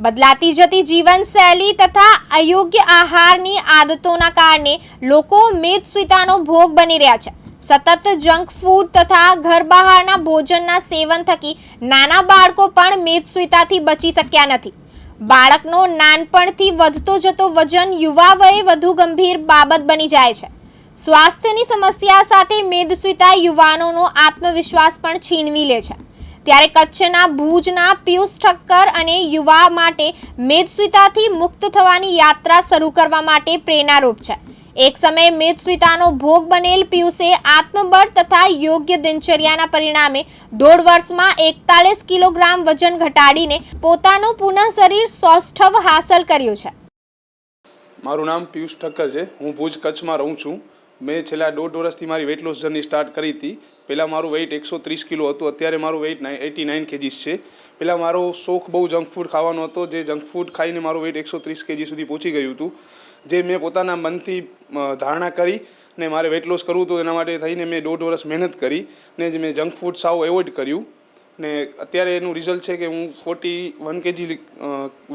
બદલાતી જતી જીવનશૈલી તથા અયોગ્ય આહારની આદતોના કારણે લોકો મેદસ્વીતાનો ભોગ બની રહ્યા છે। સતત જંક ફૂડ તથા ઘર બહારના ભોજનના સેવન થકી નાના બાળકો પણ મેદસ્વીતાથી બચી શક્યા નથી। બાળકનો નાનપણથી વધતો જતો વજન યુવા વયે વધુ ગંભીર બાબત બની જાય છે। સ્વાસ્થ્યની સમસ્યા સાથે મેદસ્વીતા યુવાનોનો આત્મવિશ્વાસ પણ છીનવી લે છે। ત્યારે કચ્છના ભુજના પિયુષ ઠક્કર અને યુવા માટે મેદસ્વીતાથી મુક્ત થવાની યાત્રા શરૂ કરવા માટે પ્રેરણારૂપ છે। એક સમયે મેદસ્વીતાનો ભોગ બનેલ પિયુષે આત્મબળ તથા યોગ્ય દિનચર્યાના પરિણામે 1.5 વર્ષમાં 41 કિલોગ્રામ વજન ઘટાડીને પોતાનું પુનઃ શરીર સૌષ્ઠવ હાંસલ કર્યું છે। મારું નામ પિયુષ ઠક્કર છે। હું ભુજ કચ્છમાં રહું છું। મેં છેલ્લા 1.5 વર્ષથી મારી વેઇટ લોસ જર્ની સ્ટાર્ટ કરી હતી। પહેલાં મારું વેઇટ 130 કિલો હતું, અત્યારે મારું વેઇટ 89 કેજીસ છે। પહેલાં મારો શોખ બહુ જંક ફૂડ ખાવાનો હતો, જે જંક ફૂડ ખાઈને મારું વેઇટ 130 કેજી સુધી પહોંચી ગયું હતું, જે મેં પોતાના મનથી ધારણા કરી ને મારે વેઇટ લોસ કરવું હતું। એના માટે થઈને મેં 1.5 વર્ષ મહેનત કરી ને જ મેં જંક ફૂડ સાવ એવોઇડ કર્યું ને અત્યારે એનું રિઝલ્ટ છે કે હું 41 કેજી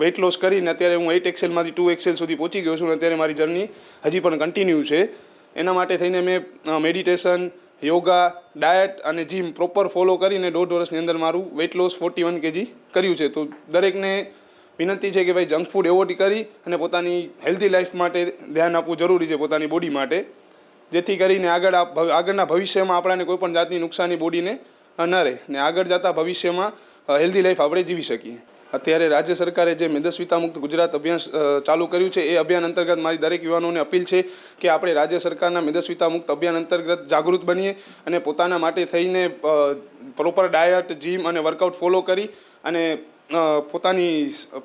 વેઇટ લોસ કરીને અત્યારે હું 8 XLમાંથી 2 XL સુધી પહોંચી ગયો છું અને અત્યારે મારી જર્ની હજી પણ કન્ટિન્યુ છે। એના માટે થઈને મેં મેડિટેશન, યોગા, ડાયટ અને જીમ પ્રોપર ફોલો કરીને 1.5 વર્ષની અંદર મારું વેઇટ લોસ 41 કેજી કર્યું છે। તો દરેકને વિનંતી છે કે ભાઈ જંક ફૂડ એવોઇડ કરી અને પોતાની હેલ્ધી લાઈફ માટે ધ્યાન આપવું જરૂરી છે, પોતાની બોડી માટે, જેથી કરીને આગળના ભવિષ્યમાં આપણાને કોઈ પણ જાતની નુકસાની બોડીને ન રહે ને આગળ જતાં ભવિષ્યમાં હેલ્ધી લાઈફ આપણે જીવી શકીએ। અત્યારે રાજ્ય સરકારે જે મેદસ્વીતા મુક્ત ગુજરાત અભિયાન ચાલુ કર્યું છે, એ અભિયાન અંતર્ગત મારી દરેક યુવાનોને અપીલ છે કે આપણે રાજ્ય સરકારના મેદસ્વીતા મુક્ત અભિયાન અંતર્ગત જાગૃત બનીએ અને પોતાના માટે થઈને પ્રોપર ડાયટ, જીમ અને વર્કઆઉટ ફોલો કરી અને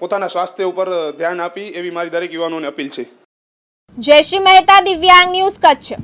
પોતાના સ્વાસ્થ્ય ઉપર ધ્યાન આપી એવી મારી દરેક યુવાનોને અપીલ છે। જયશ્રી મહેતા, દિવ્યાંગ ન્યૂઝ, કચ્છ।